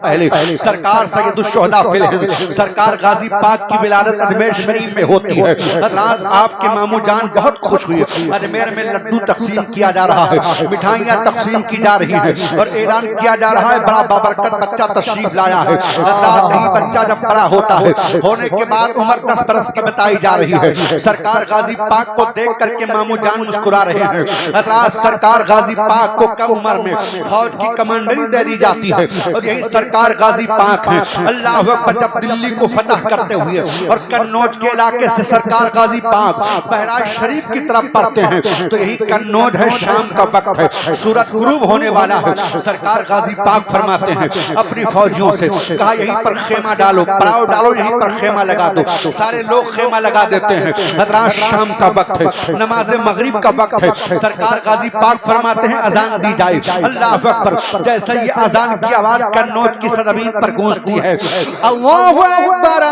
पहले सरकार सैयदुश्शुहदा सरकार गाजी पाक की विलादत अजमेर शरीफ में होती है। रात आपके मामू जान बहुत खुश हुए। अजमेर में लड्डू तकसीम किया जा रहा है, मिठाइयाँ तकसीम की जा रही है और ऐलान किया जा रहा है बड़ा बाबरकत बच्चा तशरीफ लाया है। रात ही बच्चा जब बड़ा होता है, होने के बाद उम्र 10 बरस की बताई जा रही है। सरकार गाजी पाक को देख करके मामू जान मुस्कुरा रहे हैं। रात सरकार गाजी पाक को कम उम्र में फौज की कमांडरी दे दी जाती है और यही सरकार गाजी पाक है। अल्लाह अकबर जब दिल्ली को फतह करते हुए और कन्नौज के इलाके से सरकार गाजी पाक बहराइच शरीफ की तरफ पढ़ते हैं तो यही कन्नौज है, शाम का वक्त है, सूरज गुरूब होने वाला है। सरकार गाजी पाक फरमाते हैं अपनी फौजियों से, कहा यहीं पर खेमा डालो, पड़ाव डालो, यहीं पर खेमा लगा दो। सारे लोग खेमा लगा देते हैं। रात शाम का वक्त है, नमाज मगरिब का वक्त है। सरकार गाजी पाक फरमाते हैं अजान दी जाए। अल्लाह अकबर जैसे ये अजान की आवाज कन्नौज की ज़मीन पर गूंजती है, अल्लाहु अकबर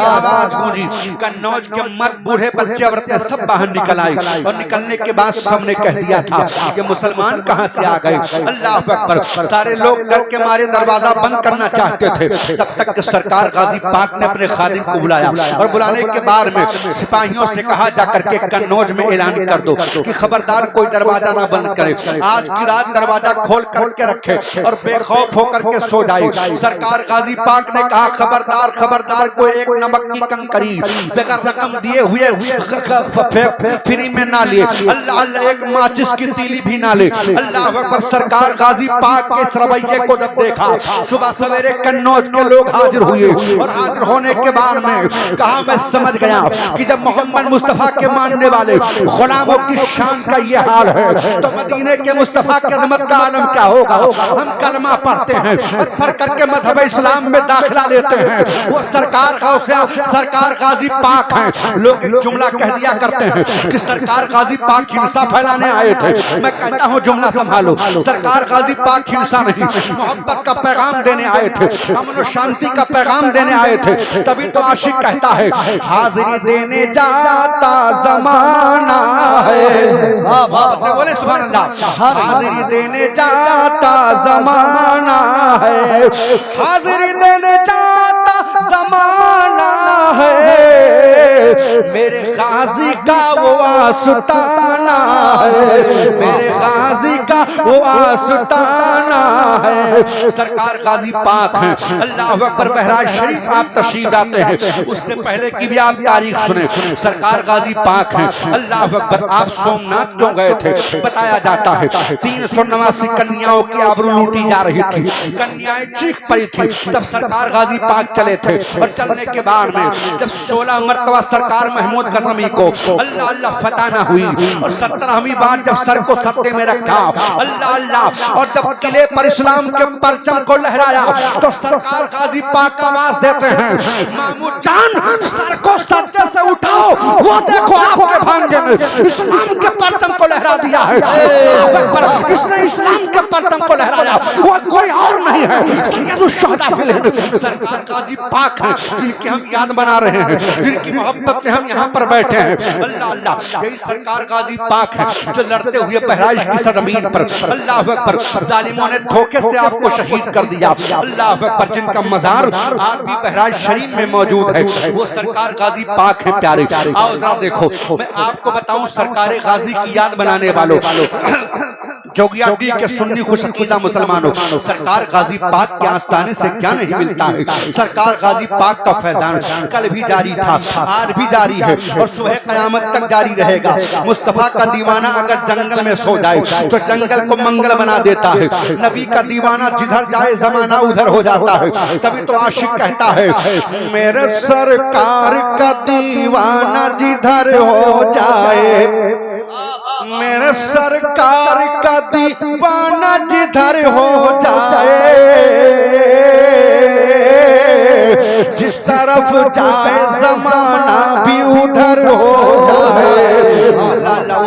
आवाज गूंजी। कन्नौज के मर्द बूढ़े बच्चे औरतें सब बाहर निकल आई और निकलने के बाद सबने कह दिया था कि मुसलमान कहां से आ गए। अल्लाह अकबर। सारे लोग डर के मारे दरवाजा बंद करना चाहते थे, तब तक कि सरकार गाजी पाक ने अपने खादिम को बुलाया और बुलाने के बाद में सिपाहियों से कहा जाकर के कन्नौज में ऐलान कर दो कि खबरदार कोई दरवाजा ना बंद करे, आज की रात दरवाजा खोल करके रखे और बेखौफ होकर के सो जाए। सरकार गाजी पाक ने कहा खबरदार खबरदार कोई एक नमक की कंकरी बगैर रकम दिए हुए फ्री में ना ले, अल्लाह अल्लाह एक माचिस की तीली भी ना ले। अल्लाह अकबर। सरकार गाजी पाक के इस रवैये को जब देखा, सुबह सवेरे कन्नौज के लोग हाजिर हुए और हाजिर होने के बाद में कहा मैं समझ गया कि जब मोहम्मद मुस्तफा के मानने वाले गुलामों की शान का ये हाल है तो मदीने के मुस्तफा की अज़मत का आलम क्या होगा। हम कलमा पढ़ते हैं और पढ़ करके मज़हब इस्लाम में दाखिला लेते हैं, वो सरकार सरकार गाजी पाक हैं। लोग एक जुमला कह दिया करते हैं कि सरकार गाजी पाक हिंसा फैलाने आए थे। मैं कहता हूँ जुमला संभालो, सरकार गाजी पाक हिंसा नहीं, मोहब्बत का पैगाम देने आए थे, अमन और शांति का पैगाम देने आए थे। तभी तो आशिक कहता है हाजिरी देने जाता जमाना है, बोले सुभान अल्लाह। हाजिरी देने जाता जमाना है, हाजिरी देने जाता जमाना है, मेरे गाजी का वो आस्ताना है, मेरे गाजी का वो आस्ताना है। सरकार गाजी पाक है। अल्लाह अकबर। बहराइच शरीफ आप तशरीफ लाते हैं, उससे पहले की भी आप तारीख सुने। सरकार गाजी पाक है। अल्लाह अकबर। आप सोमनाथ क्यों गए थे बताया जाता है 389 कन्याओं की आबरू लूटी जा रही थी, कन्याएं चीख पड़ी थी, तब सरकार गाजी पाक चले थे और चलने के बाद में जब 16 मरतबा सरकार महमूद गजनवी को अल्लाह अल्लाह फतह ना हुई और 17वीं बार जब सर को सत्ते में रखा अल्लाह अल्लाह और जब किले पर इस्लाम के परचम को लहराया तो सरकार गाजी पाक आवाज देते हैं मामू जान सर को सत्ते से उठाओ, वो देखो आपके भांजे ने इस्लाम के परचम को लहरा दिया है। इसने इस्लाम के परचम को लहराया, वो कोई और नहीं है, सैयदुश्शुहदा सरकार गाजी पाक है, जिनकी हम याद बना रहे हैं, जिनकी मोहब्बत में हम यहाँ पर बैठे हैं। अल्लाह अल्लाह। यही सरकार गाजी पाक है जो लड़ते हुए बहराइच की सरजमीन पर अल्लाह अकबर जालिमों ने धोखे से आपको शहीद कर दिया। अल्लाह अकबर। जिनका मजार आज भी बहराइच शरीफ में मौजूद है, वो सरकार गाजी पाक है। प्यारे आओ जरा देखो, मैं आपको बताऊं सरकार गाजी की याद बनाने वालों जोगिया डी के सुन्नी खुशअकीदा मुसलमानों, सरकार गाजी पाक के आस्ताने से क्या नहीं मिलता है। सरकार गाजी पाक का फैजान कल भी जारी था, आज भी जारी है और सुबह कयामत तक जारी रहेगा। मुस्तफा का दीवाना अगर जंगल में सो जाए तो जंगल को मंगल बना देता है। नबी का दीवाना जिधर जाए जमाना उधर हो जाता है। तभी तो आशिक कहता है मेरे सरकार का दीवाना जिधर हो जाए, मेरे सरकार का दीवाना जिधर हो जाए, जिस तरफ जाए जमाना भी उधर हो जाए।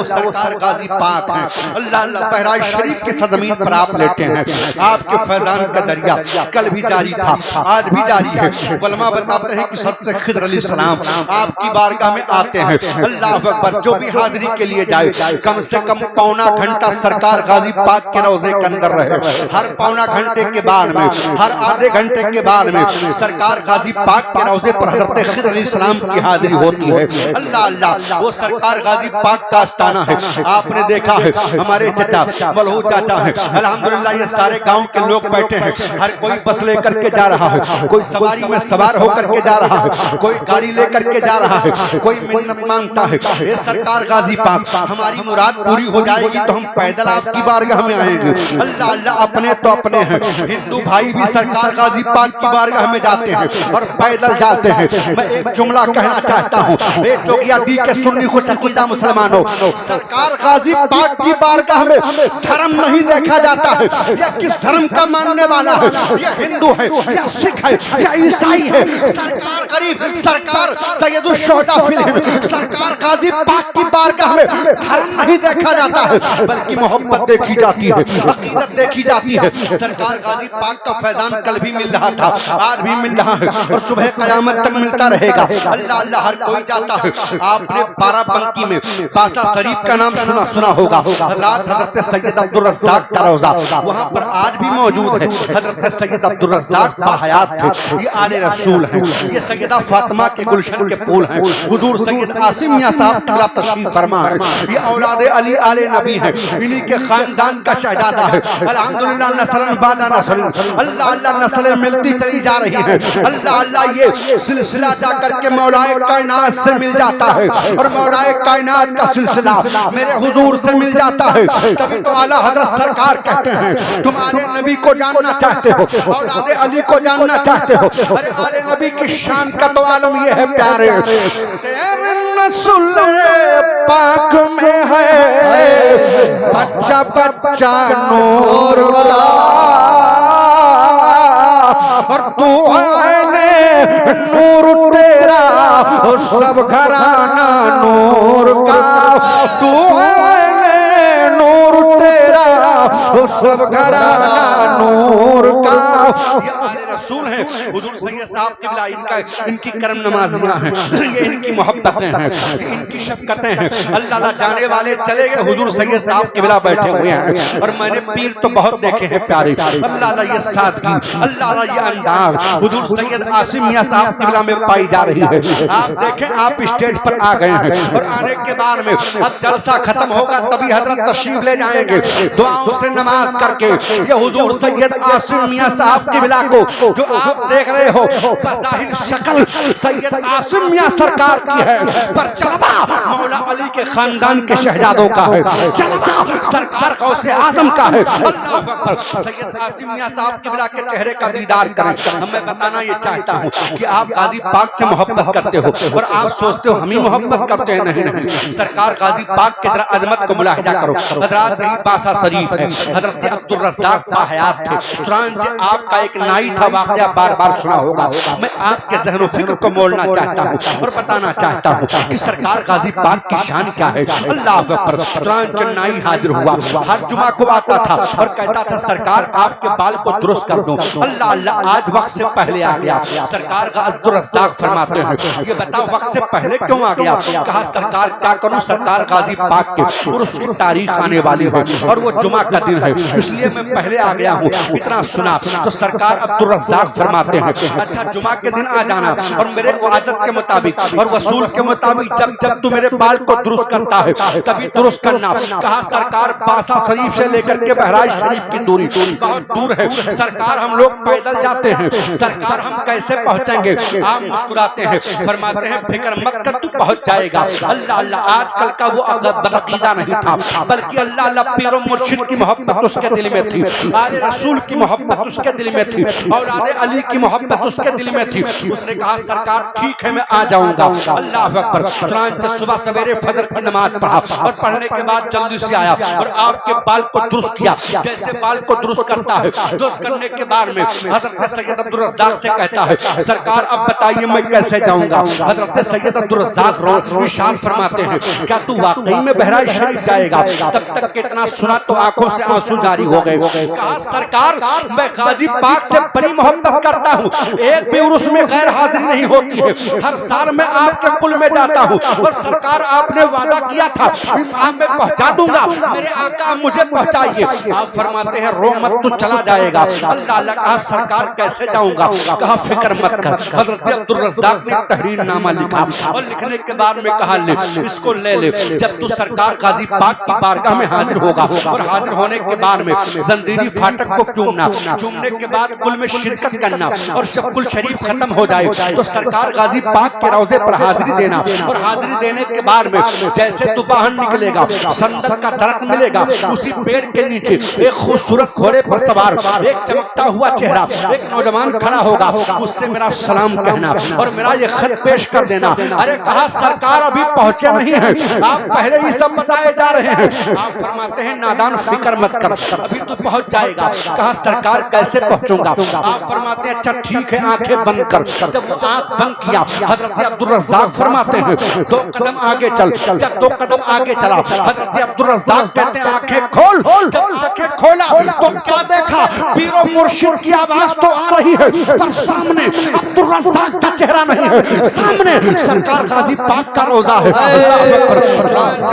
वो सरकार गाजी पाक है। अल्लाह अल्लाह बहराइच शरीफ की सरजमीन पर आप लेटे हैं, आपके फैजान का दरिया कल भी जारी था, आज भी जारी है। उलमा बताते हैं कि हज़रत खिज़र अलैहिस्सलाम आपकी बारगाह में आते हैं। अल्लाह अकबर, जो भी हाजिरी के लिए जाए कम से कम पौना घंटा सरकार गाजी पाक के रोजे के अंदर रहे। हर पौना घंटे के बाद में, हर आधे घंटे के बाद में सरकार गाजी पाक के रोजे पर हज़रत खिज़र अलैहिस्सलाम की हाजिरी होती है। अल्लाह अल्लाह, वो सरकार गाजी पाक का आस्थाना है। आपने देखा है हमारे चाचा मलहू चाचा है, अल्हम्दुलिल्लाह ये सारे गांव के लोग बैठे हैं। हर कोई बस लेकर के जा रहा है, कोई सवारी में सवार होकर के जा रहा है, कोई गाड़ी लेकर के जा रहा है, कोई मिन्नत मांगता है। ये सरकार गाजी पाक, हमारी मुराद पूरी हो जाएगी तो हम पैदल आपकी बारगाह में आएंगे। अल्लाह अल्लाह, अपने तो अपने हैं, हिंदू भाई भी सरकार गाजी पाक की बारगाह में जाते हैं और पैदल जाते हैं। मैं एक जुमला कहना चाहता हूँ, एक जोगिया दी के सुन्नी खुश अकीदा मुसलमानों, सरकार गाजी पाक की बारगाह में धर्म नहीं देखा जाता है। यह किस धर्म का मानने वाला है, यह हिंदू है या सिख है या ईसाई है। सरकार गरीब, सरकार सैयदुल शुहदा फिल हिंद, सरकार गाजी पाक की बारगाह में धर्म नहीं देखा जाता है, बल्कि मोहब्बत देखी जाती है, अकीदत देखी जाती है। सरकार गाजी पाक का फैजान कल भी मिल रहा था, आज भी मिल रहा है और सुबह क़यामत तक मिलता रहेगा। अल्लाह अल्लाह, हर कोई जाता है। आपने बाराबंकी में बासा शरीफ का नाम सुना होगा। हज़रत सैयद अब्दुल रज़्ज़ाक़ का रोज़ा वहाँ पर आज भी मौजूद है। हज़रत सैयद अब्दुल रज़्ज़ाक़ बाहयात थे, ये आले रसूल हैं, ये सैयदा फातिमा के गुलशन के फूल हैं। हुज़ूर सैयद आसिम मियां साहब तला तशरीफ फरमा है, ये औलाद अली आले नबी है, इन्हीं के खानदान का शहजादा है। अल्हम्दुलिल्लाह, नस्लन बादा नस्ल, अल्लाह अल्लाह, नस्लें मिलती चली जा रही है। अल्लाह अल्लाह, ये सिलसिला जा करके मौलाए कायनात से मिल जाता है और मौलाए कायनात का सिलसिला मेरे हुजूर से मिल जाता है। तभी तो आला हज़रत सरकार कहते हैं, तुम आले नबी को जानना चाहते हो, औलाद अली को जानना चाहते हो। अरे आले नबी की शान का तो आलम ये है प्यारे, तेरे नस्ल पाक में है बच्चा बच्चा नूर का, और तू है नूर तेरा सब घराना नूर का, तू है नूर तेरा सब घराना नूर का। ये आले रसूल हैं, हुजूर सैयद साहब क़िबला, इनकी करम नमाजियां हैं, ये इनकी मोहब्बतें हैं, इनकी शफ़क़तें हैं। अल्लाह अल्लाह, जाने वाले चले गए, हुजूर सैयद साहब क़िबला बैठे हुए हैं। और मैंने पीर तो बहुत देखे हैं प्यारे, अल्लाह अल्लाह, ये सादगी, अल्लाह अल्लाह, ये अंदाज हुजूर सैयद आसिम मियां साहब क़िबला में पाई जा रही है। आप देखें, आप स्टेज पर आ गए हैं और आने के बाद में अब जलसा खत्म होगा तभी हजरत तशरीफ ले जाएंगे दुआओं से नमाज करके। ये हुजूर सैयद आसिम मियां साहब क़िबला को जो आप देख रहे हो, बज़ाहिर शक्ल सैयद आसिम मियां सरकार की है, पर जलवा मौला अली के खानदान के शहजादों का है, जलवा सरकार गौसे आज़म का है। अल्लाह अकबर, सैयद आसिम मियां साहब क़िबला के चेहरे का दीदार करें। मैं बताना ये चाहता हूँ कि आप गाजी पाक से मोहब्बत करते हो और आप सोचते हो हम ही मोहब्बत करते हैं। नहीं नहीं, सरकार गाजी पाक की तरह अजमत को मुलाहिजा करो। हज़रत बासा शरीफ है, हज़रत अब्दुल रज़्ज़ाक़ बाहयात थे, चुनांचे आपका एक नाई था वाक़या बार बार सुना होगा। मैं आपके ज़हन फिक्र को मोड़ना चाहता हूँ और बताना चाहता हूँ कि सरकार गाजी पाक की शान क्या है। अल्लाह अकबर, चुनांचे नाई हाजिर हुआ, हर जुमा को आता था और कहता था सरकार आपके बाल को दुरुस्त कर दूं। अल्लाह अल्लाह, आज वक्त से पहले आ गया। सरकार का अब्दुल रज़्ज़ाक़ फरमाते हैं, ये बताओ वक्त से पहले क्यों आ गया? कहा सरकार क्या करूं, सरकार गाजी पाक के उर्स की तारीख आने वाली है और वो जुमा का दिन है, इसलिए मैं पहले आ गया हूँ। इतना सुना तो सरकार अब्दुल रज़्ज़ाक़ फरमाते हैं, अच्छा जुमा के दिन आ जाना और मेरे आदत के मुताबिक और वसूल के मुताबिक जब जब तू मेरे बाल को दुरुस्त करता है तभी दुरुस्त करना। कहा सरकार बासा शरीफ से लेकर के बहराइच शरीफ की दूरी बहुत दूर है, सरकार हम लोग पैदल जाते हैं, सरकार हम कैसे पहुंचेंगे? आप मुस्कुराते हैं, फरमाते हैं फिक्र मत कर, तू पहुंच जाएगा। अल्लाह अल्लाह, आजकल का वो बदअकीदा नहीं था, बल्कि अल्लाह अल्लाह, पीर और मुर्शिद की मोहब्बत उसके दिल में थी, आले रसूल की मोहब्बत उसके दिल में थी, और औलाद अली की मोहब्बत उसके दिल में थी। उसने कहा सरकार ठीक है मैं आ जाऊंगा। अल्लाह अकबर। चुनांचे सुबह सवेरे फजर की नमाज पढ़ा और पढ़ने के बाद जल्दी से आया और आपके बाल को दुरुस्त किया जैसे बाल को दुरुस्त करता है। दुरुस्त करने के बाद में हजरत सैयद अब्दुल रज़्ज़ाक से कहता है सरकार अब बताइए मैं कैसे जाऊंगा। हजरत सैयद अब्दुल रज़्ज़ाक इरशाद फरमाते हैं क्या तू वाकई में बहराइच शरीफ जाएगा? तब तक कितना सुना तो आंखों से आंसू जारी हो गए। कहा सरकार मैं गाजी पाक से बड़ी मोहब्बत करता हूँ, एक भी उर्स में गैर हाजिर नहीं होती है। हर साल मैं आपके कुल में जाता हूँ और सरकार आपने वादा किया था आप मैं पहुँचा दूंगा, मेरे आका मुझे पहुँचाइए। आप फरमाते हैं रो मत तू चला जाएगा। अल्लाह कहा सरकार कैसे जाऊंगा? कहा फिक्र मत कर। हजरत अब्दुल रज़्ज़ाक ने तहरीरनामा लिखा और लिखने के बाद में कहा ले इसको ले ले। जब तू सरकार गाजी पाक की बारगाह में हाजिर होगा और हाजिर होने के बाद में जंजीरी फाटक को चूमना, चूमने के बाद कुल में शिरकत करना और जब कुल शरीफ खत्म हो जाए तो सरकार गाजी पाक के रौजे पर हाजिरी देना और हाजिरी देने के बाद में जैसे तू बाहर निकलेगा संदल का दरख्त मिलेगा, उसी पेड़ के नीचे एक खूबसूरत घोड़े पर सवार एक चमकता हुआ चेहरा एक नौजवान खड़ा होगा, उससे मेरा सलाम कहना और मेरा ये खत पेश कर देना। अरे कहा सरकार अभी पहुंचे नहीं है, आप पहले ही सब बताए जा रहे हैं। आप फरमाते हैं नादान फिक्र मत कर अभी तू पहुंच जाएगा। कहा सरकार कैसे पहुंचूंगा? आप फरमाते हैं अच्छा ठीक है आंखें बंद कर। जब वो आंख बंद किया हजरत अब्दुल रज़्ज़ाक फरमाते हैं 2 कदम आगे चल। जब 2 कदम आगे चला हजरत अब्दुल रज़्ज़ाक कहते हैं आंखें खोल। आंखें खोला तो क्या देखा? पीरो मुर्शिद की आवाज तो आ रही है पर सामने अब्दुल रज़्ज़ाक का चेहरा नहीं है, सामने सरकार गाजी पाक का रोजा है।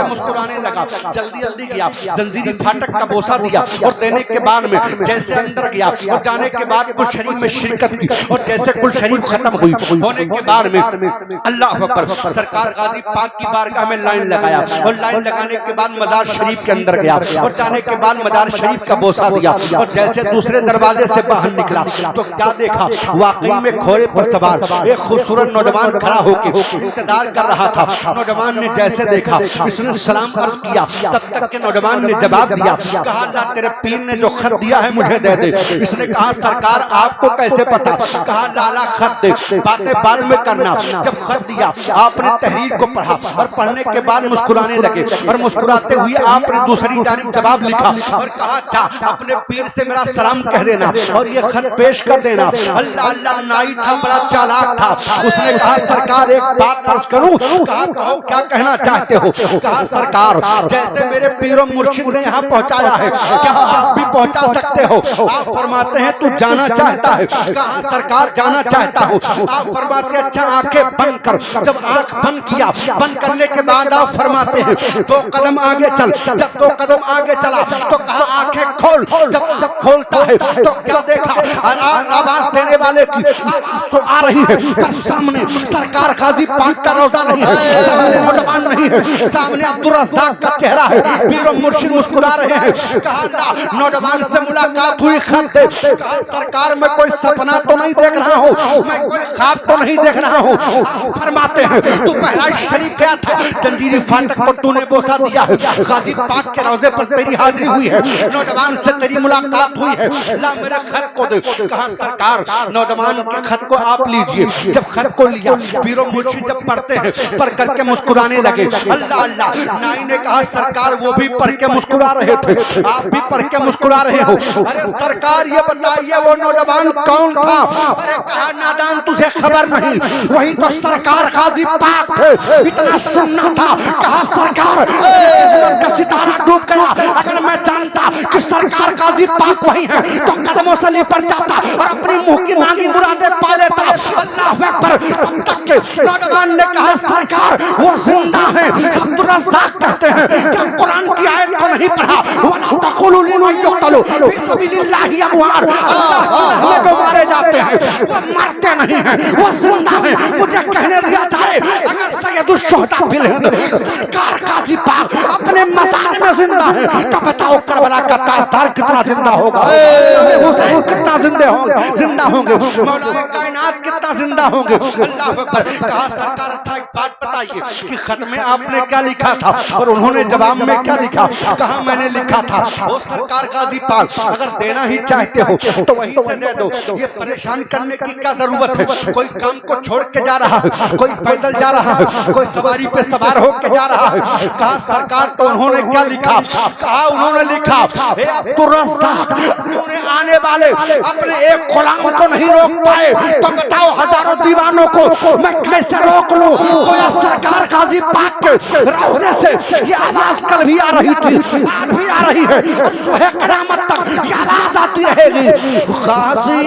मुस्कुराने लगा, जल्दी जल्दी गया जंजीरी फाटक का बोसा दिया और देने के बाद में जैसे अंदर गया और जाने के बाद कुल शरीफ में शिरकत की और जैसे कुल शरीफ खत्म हुई होने के बाद में अल्लाह अकबर सरकार गाजी पाक की बारगाह में लाइन लगाया और लाइन लगाने के बाद मजार शरीफ के अंदर गया और जाने के बाद मजार शरीफ का बोसा दिया और जैसे दूसरे दरवाजे से बाहर निकला तो क्या देखा? वाकई में घोड़े पर सवार एक खूबसूरत नौजवान खड़ा होकर इंतजार कर रहा था। नौजवान ने जैसे देखा इसने सलाम अर्ज किया, तब तक के नौजवान ने जवाब दिया कहा अल्लाह तेरे पीर ने जो खत दिया है मुझे दे दे। इसने कहा सरकार आपको कैसे पता? कहा लाला खत दे, बातें बाद में करना। जब खत दिया आपने तहरीर को पढ़ा और पढ़ने के बाद मुस्कुराने लगे और मुस्कुराते हुए आपने दूसरी जानिब जवाब लिखा और कहा अच्छा अपने पीर से मेरा सलाम कह देना और ये खत पेश कर देना। अल्लाह अल्लाह नाई था बड़ा चालाक था, उसने कहा सरकार एक बात अर्ज करूं? कहा कहो क्या कहना चाहते हो? कहा सरकार जैसे मेरे पीरों मुर्शिद ने यहाँ पहुँचाया है क्या आप भी पहुँचा सकते हो? आप फरमाते हैं तू जाना चाहता है? कहा सरकार जाना चाहता हूँ। आप फरमाते हैं अच्छा आंखें बंद कर। जब आंख बंद किया बंद करने के बाद आप फरमाते हैं 2 कदम आगे चल। जब 2 कदम आगे चला तो कहा आंखें खोल। जब खोलता है तो क्या देखा? आवाज देने वाले की तो आ रही है पर सामने सरकार गाजी पाक का रौजा नहीं है, सामने नौजवान नहीं है, सामने अब्दुल रज़्ज़ाक का चेहरा है। पीरो मुर्शिद मुस्कुरा रहे हैं। कहा नौजवान से मुलाकात हुई, खत दे। कहा सरकार मैं कोई सपना तो नहीं देख रहा हूँ, मैं कोई ख्वाब तो नहीं देख रहा हूँ। फरमाते हैं तू बहराइच शरीफ गया था, जंजीरी फाटक को तूने बोसा दिया है, गाजी पाक के रौजे पर तेरी हाजिरी हुई है, नौजवान से तेरी मुलाकात हुई है, ला मेरे खत को दे। कहा सरकार नौजवान के खत को आप लीजिए। जब खत को लिया पीरो मुर्शिद जब पढ़ते हैं पढ़ करके मुस्कुराने लगे। अल्लाह अल्लाह नाई ने कहा सरकार वो भी पढ़ के मुस्कुरा रहे थे, आप भी पढ़ के मुस्कुरा रहे हो। अरे सरकार ये बताइए वो नौजवान कौन था? अरे कहा नादान तुझे खबर नहीं, वही तो सरकार गाजी पाक थे, इतना सुनना था। कहा सरकार का सितारा डूब गया, अगर मैं जानता कि सरकार गाजी पाक वही है तो कदमों से लिपट जाता और अपनी मुंह की मांगी मुरादें पा लेता। अल्लाह अकबर। तब तक के नौजवान ने कहा सरकार वो जिंदा है। अब्दुल रज़्ज़ाक कहते हैं क्या कुरान की आयत को नहीं पढ़ा? वला तक़ूलू लिमन युक़तलू फी सबीलिल्लाहि अमवात। अल्लाह में जो मारे जाते हैं वो मरते नहीं हैं, वो जिंदा है। मुझे कहने दिया जाए अगर सैयदुश शुहदा फिल हिंद सरकार गाजी पाक अपने मज़ार में जिंदा है तो बताओ करबला का ताजदार कितना जिंदा होगा, हुसैन कितना जिंदा होंगे, मौला कायनात कितना जिंदा जिंदा होंगे। अल्लाह अकबर। कहा सरकार अच्छा एक बात बताइए कि खत में आपने क्या लिखा था? और उन्होंने जवाब में क्या लिखा? कहा मैंने लिखा था वो सरकार गाजी पाक अगर देना ही चाहते हो तो वहीं से दे दो, ये परेशान करने की क्या जरूरत है? कोई काम को छोड़ के जा रहा है, कोई पैदल जा रहा है, कोई सवारी पे सवार होकर जा रहा है। कहा सरकार तो उन्होंने क्या लिखा? कहा उन्होंने लिखा उन्होंने आने वाले अपने एक गुलाम को नहीं रोक पाए तो बताओ हजारों दीवानों को मैं कैसे रोक लूं? कोई सरकार गाजी पाक के रोज़े से ये आवाज कल भी आ रही थी, आज भी आ रही है, सुबह क़यामत तक ये आवाज आती रहेगी। गाज़ी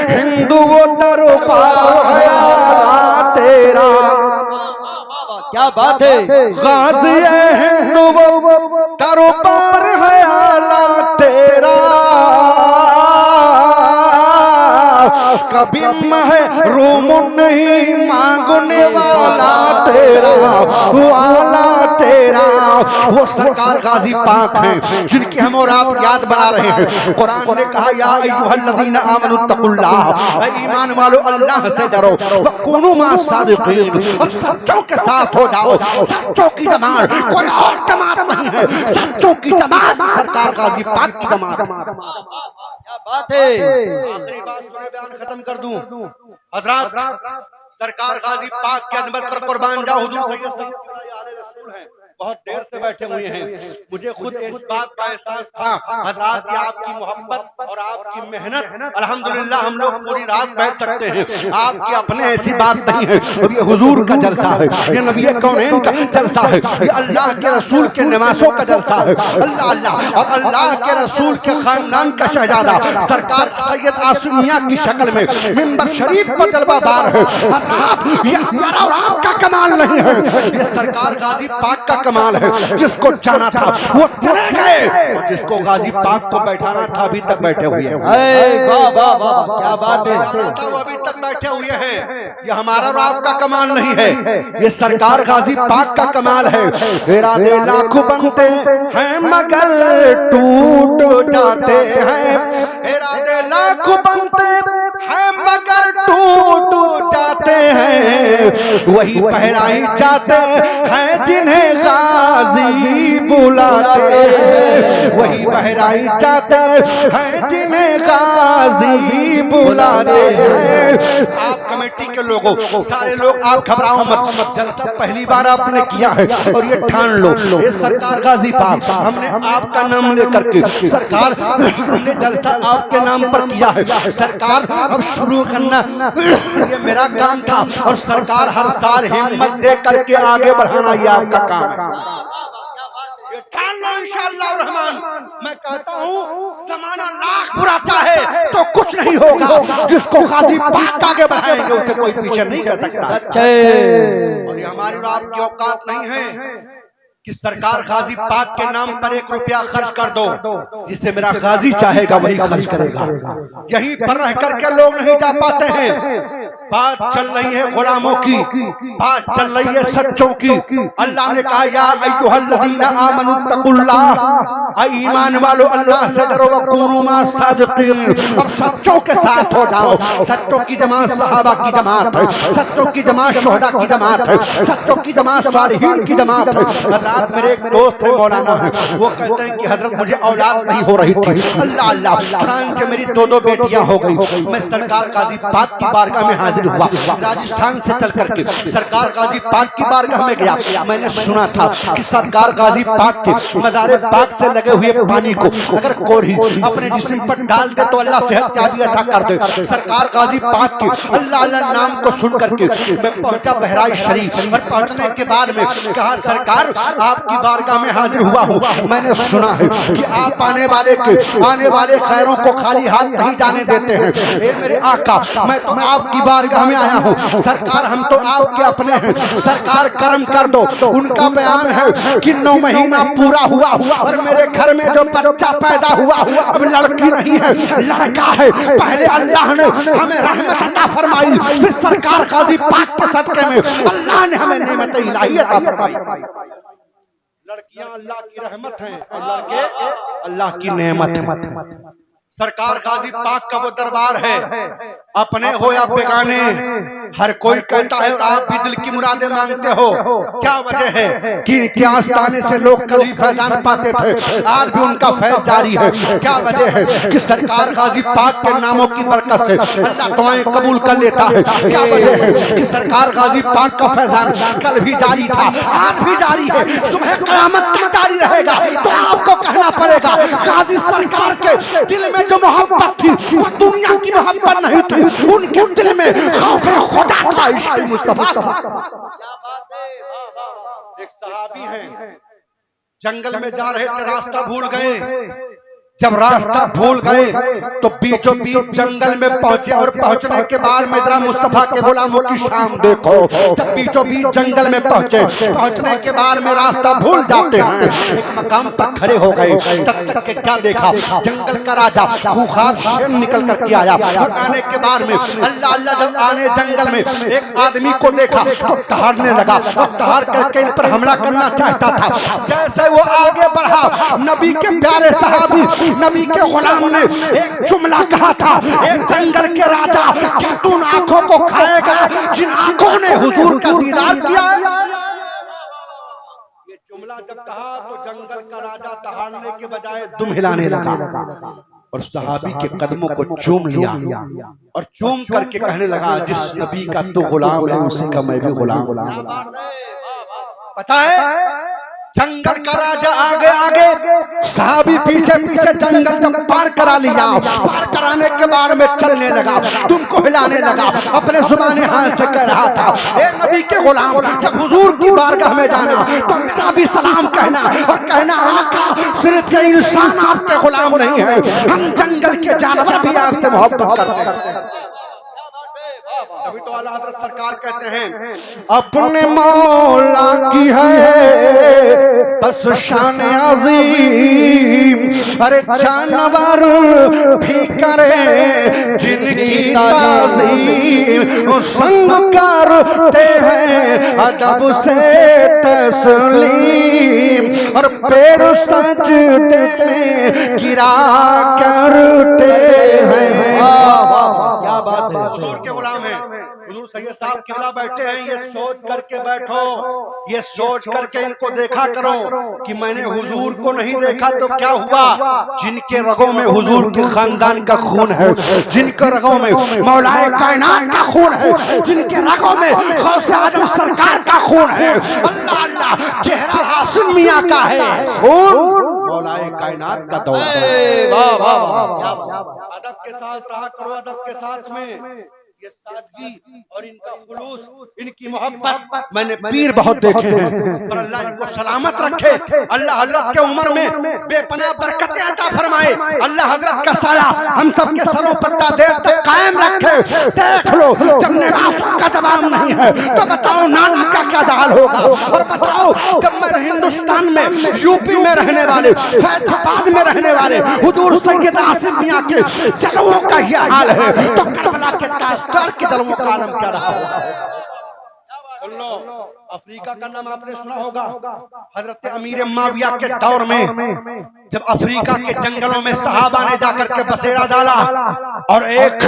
हिंदू वो दरबार तेरा, क्या बात है। गाज़ी हिंदू वो दरबार है आला तेरा, कभी महरूम नहीं मांगने वाला तेरा, वाला तेरा। वो सरकार गाजी पाक हैं जिनकी हम और आप याद बना रहे हैं। कुरान ने कहा या अय्युहल्लज़ीना आमनुत्तकुल्लाह, ईमान वालो अल्लाह से डरो, वकुनू माअस सादिक़ीन, और सच्चों के साथ हो जाओ। सच्चों की जमात कोई और जमात नहीं है, सच्चों की जमात सरकार गाजी पाक की जमात। क्या बात है। आखिरी बात सुने बयान खत्म कर दूं। हज़रात सरकार गाजी पाक के अज़मत पर कुर्बान जाओ। हुजूर सैयद रसूल हैं, बहुत देर से बैठे हुए हैं। मुझे खुद इस बात का एहसास था हज़रात की आपकी मोहब्बत और आपकी मेहनत, अल्हम्दुलिल्लाह हम लोग पूरी रात बैठ सकते हैं। आपकी अपने ऐसी बात नहीं है, और ये हुजूर का जलसा है, ये नबी कौनैन का जलसा है, ये अल्लाह के रसूल के नमाज़ों का जलसा है। अल्लाह अल्लाह और अल्लाह के रसूल के खानदान का शहजादा सरकार सैयद आसिम मियां की शक्ल में मिंबर शरीफ पर जलवादार है। ये हमारा और आपका कमाल नहीं है, ये सरकार गाजी पाक का कमाल है। जिसको जाना था वो चले गए, और जिसको गाजी पाक को बैठाना था अभी तक बैठे हुए हैं। वाह वाह वाह, क्या बात है। वो अभी तक बैठे हुए हैं। ये हमारा और आपका कमाल नहीं है, ये सरकार गाजी पाक का कमाल है। इरादे लाखों बनते हैं मगर टूट जाते हैं, इरादे लाखों बनते हैं मगर टूट जाते हैं। वही पहराई जाते हैं जिन्हें गाजी बुलाते हैं, वही पहराई जाते हैं जिन्हें गाजी बुलाते हैं। आप कमेटी के लोगों, सारे लोग आप घबराओ मत, जलसा पहली बार आपने किया है और ये ठान लो ये सरकार गाजी पाक हमने आपका नाम लेकर के सरकार हमने जलसा आपके नाम पर किया है। सरकार अब शुरू करना ये मेरा काम था, और सरकार हर साल हिम्मत दे करके आगे बढ़ाना ये आपका काम है। ठान लो इंशाअल्लाह रहमान। मैं कहता हूँ ज़माना लाख बुरा चाहे तो कुछ नहीं होगा, जिसको गाजी पाक आगे बढ़ाएंगे उसे कोई पीछे नहीं कर सकता। और ये हमारी और आपकी औकात नहीं है कि सरकार गाजी पाक के नाम पर 1 रुपया खर्च कर दो, जिसे मेरा गाजी चाहेगा वही खर्च करेगा। यहीं पर रह करके लोग नहीं जा पाते हैं। बात चल रही है गुलामों की, बात चल रही है सच्चों की। अल्लाह ने कहा या अय्युहल्लज़ीना आमनुत्तकुल्लाह, ईमान वालो अल्लाह से डरो, वकुनू माअस सादिक़ीन, और सच्चों के साथ हो जाओ। सच्चों की जमात सहाबा की जमात है, सच्चों की जमात शुहदा की जमात है, सच्चों की जमात सालिहीन की जमात है। हज़रत मेरे एक दोस्त है मौलाना है, वो कहते हैं कि हज़रत मुझे औलाद नहीं हो रही थी, अल्लाह अल्लाह चुनांचे मेरी 2 बेटियां हो गई। मैं सरकार गाजी पाक की बारगाह में हाजिर हुआ, राजस्थान से चल करके सरकार गाजी पाक की बारगाह में गया। मैंने सुना था कि सरकार गाजी पाक के मज़ारे पाक से लगे हुए पानी को अगर कोई अपने जिस्म पर डाल दे तो अल्लाह सेहत याबी अता कर दे। सरकार गाजी पाक के अल्लाह अल्लाह नाम को सुन करके मैं पहुंचा बहराइच शरीफ, और पहुंचने के बाद में कहा सरकार आपकी बारगाह में हाजिर हुआ हूँ। मैंने सुना है कि आप आने वाले खैरों को खाली हाथ नहीं जाने देते हैं। ए मेरे आका, मैं तो आपकी बारगाह में आया हूँ। सरकार हम तो आपके अपने हैं, सरकार करम कर दो। उनका बयान है कि 9 महीना पूरा हुआ और मेरे घर में जो बच्चा पैदा हुआ अब लड़की नहीं है लड़का है। पहले अल्लाह ने हमें रहमत अता फरमाई, फिर सरकार गाजी पाक के सदके में अल्लाह ने हमें नेमत इलाही अता फरमाई। लड़कियां अल्लाह की रहमत हैं और लड़के अल्लाह की नेमत हैं। सरकार गाजी पाक का वो दरबार है, अपने हो या बेगाने, हर कोई कहता है आप भी दिल की मुरादें मांगते हो। क्या वजह है कि इनके आस्ताने से लोग कभी फैजान पाते थे, आज भी उनका फैज जारी है। क्या वजह है कि सरकार गाजी पाक के नामों की बरकत से अल्लाह दुआएं कबूल कर लेता है। क्या वजह है कि सरकार गाजी पाक का फैजान कल भी जारी था, आज भी जारी है, सुबह क़यामत तक जारी रहेगा। तो आपको कहना पड़ेगा गाजी सरकार के दिल में जो मोहब्बत थी वो दुनिया की मोहब्बत नहीं थी, उनके दिल में खौफ खुदा था, इश्क़ मुस्तफा था। एक सहाबी हैं, जंगल में जा रहे थे, रास्ता भूल गए। जब रास्ता भूल गए तो बीचों बीच जंगल में पहुंचे और पहुंचने के बाद में जरा मुस्तफा के गुलामों की शान देखो। जब बीचों बीच जंगल में पहुंचे, पहुंचने के बाद में रास्ता भूल जाते हैं, एक मकाम पर खड़े हो गए। तक के क्या देखा, जंगल का राजा खूंखार शेर निकल कर के आया। आने के बाद में अल्लाह अल्लाह जब आने जंगल में एक आदमी को देखा तो दहाड़ने लगा, दहाड़ करके इन पर हमला करना चाहता था। जैसे वो आगे बढ़ा, नबी के प्यारे सहाबी नबी के गुलाम ने एक जुमला कहा था, एक जंगल के राजा क्या तू आंखों को खाएगा जिन आंखों ने हुजूर का दीदार किया। ये जुमला जब कहा तो जंगल का राजा दहाड़ने के बजाय दुम हिलाने लगा और सहाबी के कदमों को चूम लिया और चूम करके कहने लगा, जिस नबी का तू गुलाम है उसी का मैं भी गुलाम। पता है जंगल का राजा आगे आगे, सहाबी पीछे पीछे, जंगल जब पार करा लिया, पार कराने के बाद में चलने लगा, तुमको हिलाने लगा, अपने जुबानी हाल से कह रहा था, ए नबी के गुलाम, जब हुजूर की बारगाह में जाना तो मेरा भी सलाम कहना और कहना, आका सिर्फ ये इंसान आपके गुलाम नहीं है, हम जंगल के जानवर भी आपसे मोहब्बत करते हैं। तभी तो आला हज़रत सरकार कहते हैं, अपने मौला की है बस शान अज़ीम, अरे जानवर भी करे जिनकी ताज़ीम, संग करते हैं अदब से तस्लीम, और पैर सजदे में गिरा करते हैं। क्या बात है, हुजूर के गुलाम हैं, हुजूर सैयद साहब किबला बैठे हैं, ये सोच करके बैठो, ये सोच करके इनको देखा करो कि मैंने हुजूर को नहीं देखा तो क्या हुआ। जिनके रगों में हुजूर के खानदान का खून है, जिनके रगों में मौलाए कायनात का खून है, जिनके रगों में गौसे आजम सरकार का खून है, अल्लाह अल्लाह चेहरा हासिम मियां का है, खून मौलाए कायनात का दौर। अदब के साथ रहा करो, अदब के साथ में ये सादगी और इनका खुलूस, इनकी मोहब्बत मैंने पीर बहुत देखे हैं, पर अल्लाह इनको सलामत रखे, अल्लाह हजरत के उम्र में बेपनाह बरकतें अता फरमाए, अल्लाह हजरत का साया हम सब के सरों पर देर तक कायम रखे। देख लो जब निवासों का जवाब नहीं है तो बताओ नाना का क्या हाल होगा। और बताओ जब मैं हिंदुस्तान में यूपी में रहने वाले, फैजाबाद में रहने वाले हुजूर सैयद आसिम मियां के जलवों का यह हाल है तो करबला के ताजदार के जलवों का आलम क्या रहा होगा। सुन लो, अफ्रीका का नाम आपने सुना होगा। हजरत अमीर माविया के दौर में जब अफ्रीका के जंगलों में सहाबा ने जाकर के बसेरा डाला और एक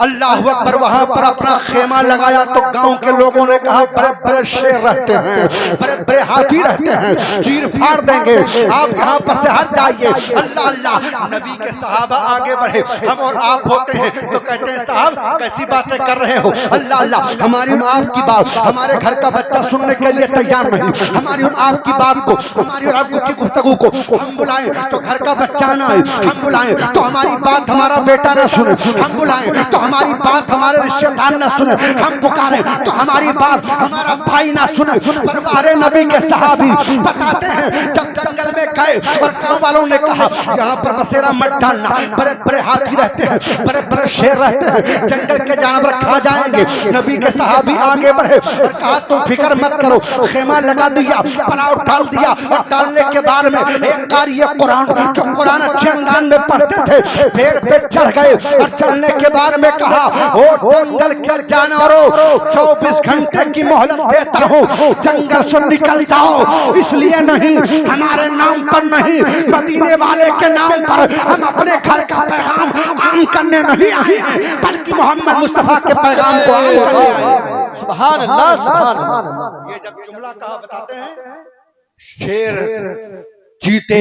अल्लाह अकबर वहां पर अपना खेमा लगाया तो गांव के लोगों ने कहा, बड़े बड़े शेर रहते हैं, बड़े बड़े हाथी रहते हैं, चीर फाड़ देंगे, आप यहाँ पर से हट जाइए। अल्लाह अल्लाह, नबी के सहाबा आगे बढ़े, हम और आप होते हैं तो कहते हैं साहब कैसी बातें कर रहे हो, अल्लाह अल्लाह हमारी और आपकी बात, हमारे घर का बच्चा सुनने के लिए तैयार नहीं, हमारी और आपकी बात को, हमारी और आपकी गुफ्तगू को हम बुलाएं तो घर का बच्चा ना आए, हम बुलाएं तो हमारी बात हमारा बेटा ना सुने, हम बुलाएं तो हमारी बात हमारे रिश्तेदार ना सुने, हम पुकारे तो हमारी बात हमारा भाई ना सुने। पर नबी के सहाबी बताते हैं जब जंगल में गए और गांव वालों ने कहा यहाँ पर बसेरा मत डालना, बड़े बड़े हाथी रहते हैं, बड़े बड़े शेर रहते हैं, जंगल के जानवर खा जाएंगे। नबी के सहाबी आगे बढ़े और कहा तुम फिक्र मत करो, खेमा लगा दिया, पलाव डाल दिया और डालने के बाद में एक कार ये कुरान, जो कुरान अच्छे अंदाज में पढ़ते थे, पेड़ पे चढ़ गए और चढ़ने के बाद में कहा, ओ जंगल के जानवरों, 24 घंटे की मोहलत देता हूँ, जंगल से निकल जाओ। इसलिए नहीं, हमारे नाम पर नहीं, मदीने वाले के नाम पर हम अपने घर का पैगाम आम करने नहीं आए हैं, बल्कि मोहम्मद मुस्तफा के पैगाम को आम करने आए हैं। सुभान अल्लाह, सुभान अल्लाह। ये जब जुमला कहा बताते हैं, शेर, चीते,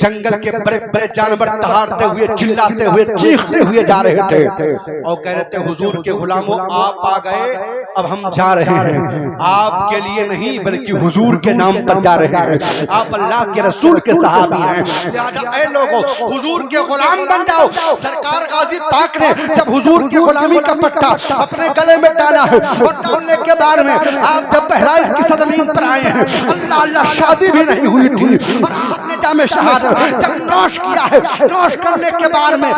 जंगल के बड़े बड़े जानवर दहाड़ते हुए, चिल्लाते हुए, चीखते हुए जा रहे थे और कह रहे थे, हुजूर के गुलामों आप आ गए, अब हम जा रहे हैं, आपके लिए नहीं बल्कि हुजूर के नाम पर जा रहे हैं, आप अल्लाह के रसूल के सहाबी हैं, लिहाजा ऐ लोगों हुजूर के गुलाम बन जाओ। सरकार गाजी पाक ने जब हुजूर की गुलामी का पट्टा अपने गले में डाला है और डालने के बाद में आप जब बहराइच की सदमीन पर आए हैं, अल्लाह अल्लाह शादी भी नहीं हुई थी, आपने जामे शहादत जब नौश किया है, नौश करने के बाद में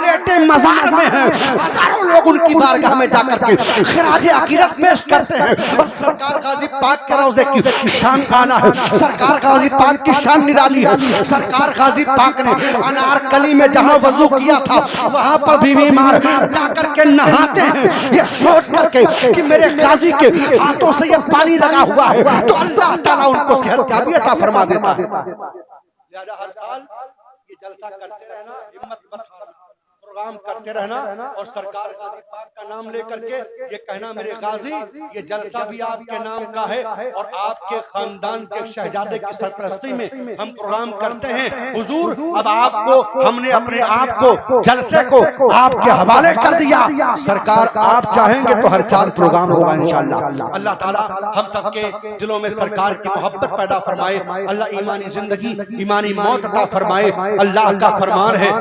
लेटे मजार में हैं, हजारों लोग उनकी बारगाह में जाकर के खिराज अकीदत पेश करते हैं और सरकार गाजी पाक के रोज़े की शान आना है, सरकार गाजी पाक की शान निराली है। सरकार गाजी पाक ने अनारकली में जहां वजू किया था, वहां पर भी बीमार जाकर के नहाते हैं, ये सोच करके कि मेरे गाजी के हाथों से ये पानी लगा हुआ है, तो अल्लाह ताला उनको सेहत अता फरमा देता है। लिहाजा हर साल ये जलसा करते रहना, हिम्मत मत हारना, प्रोग्राम करते रहना और सरकार गाजी पाक का नाम लेकर के ये कहना, मेरे गाजी ये जलसा भी आपके नाम का है और आपके खानदान के शहजादे की सरपरस्ती में हम प्रोग्राम करते हैं। हुजूर अब आपको हमने अपने आप को जलसे को आपके हवाले कर दिया, सरकार आप चाहेंगे तो हर 4 प्रोग्राम होगा इंशाअल्लाह। अल्लाह ताला हम सबके दिलों में सरकार की मोहब्बत पैदा फरमाए, अल्लाह ईमानी जिंदगी ईमानी मौत अता फरमाए। अल्लाह का फरमान है,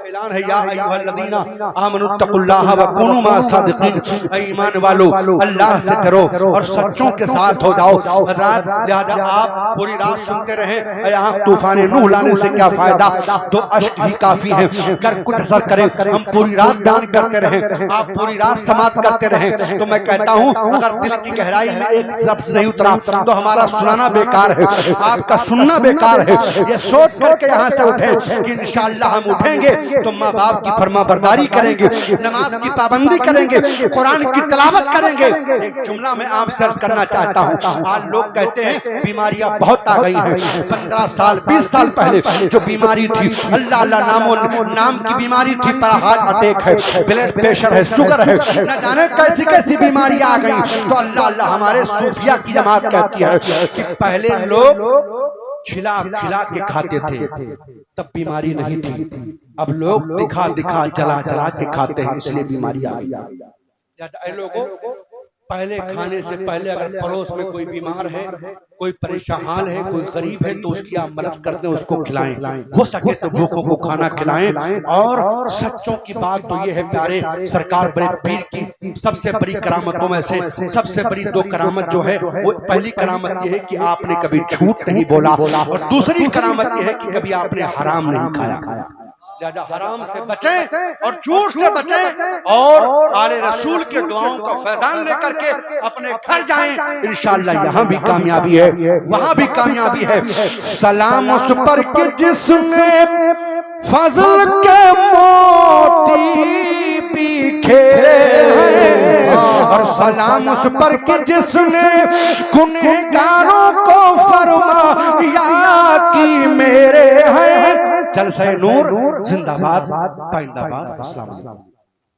ऐलान है, या अय्युहल्लज़ीना आमनुत्तकुल्लाह व कुनू मा सादिकीन, ईमान वालो अल्लाह से डरो और सच्चों के साथ हो जाओ। रात लिहाजा आप पूरी रात सुनते रहे, यहाँ तूफान नूह लाने से क्या फायदा, 2 अश्क ही काफी है, कर कुछ असर करे। हम पूरी रात दान करते रहे, आप पूरी रात समाज करते रहे, तो मैं कहता हूँ अगर दिल की गहराई में एक शब्द नहीं उतरा तो हमारा सुनाना बेकार है, आपका सुनना बेकार है। ये सोच करके यहाँ से उठे कि इंशाअल्लाह हम उठेंगे तो माँ बाप की फरमा बरदारी करेंगे, नमाज की पाबंदी करेंगे, कुरान की तिलावत करेंगे। एक जुमला में आप सर्च करना चाहता हूँ, आज लोग कहते हैं बीमारियां बहुत आ गई हैं, 15 साल 20 साल पहले जो बीमारी थी अल्लाह अल्लाह नाम की बीमारी थी, पर हार्ट अटैक है, ब्लड प्रेशर है, शुगर है, न जाने कैसी कैसी बीमारी आ गई। तो अल्लाह अल्लाह हमारे सूफिया की जमात कहती है कि पहले लोग खिला खिला के खाते थे तब बीमारी नहीं थी, अब लोग दिखा दिखा जला जला के खाते हैं, इसलिए बीमारी आ गई। लोगों पहले खाने से पहले अगर पड़ोस में कोई बीमार है, कोई परेशान है, कोई गरीब है, तो उसकी आप मदद करते हैं, उसको खिलाएं, हो सके तो भूखों को खाना खिलाएं। और सच्चों की बात तो ये है प्यारे, सरकार बड़े पीर की सबसे बड़ी करामतों में से सबसे बड़ी 2 करामत जो है, वो पहली करामत ये है कि आपने कभी झूठ नहीं बोला और दूसरी करामत ये है कि कभी आपने हराम नहीं खाया। लिहाजा हराम से बचें और झूठ से बचें और आले रसूल के दुआओं का फैजान लेकर के अपने घर जाएं, इंशाअल्लाह यहाँ भी कामयाबी है, वहाँ भी कामयाबी है। सलाम उस पर कि जिसने फजल के मोती बिखेरे हैं, और सलाम उस पर कि जिसने गुनहगारों को फरमाया कि मेरे हैं। जलसा नूर जिंदाबाद, पाइंदाबाद।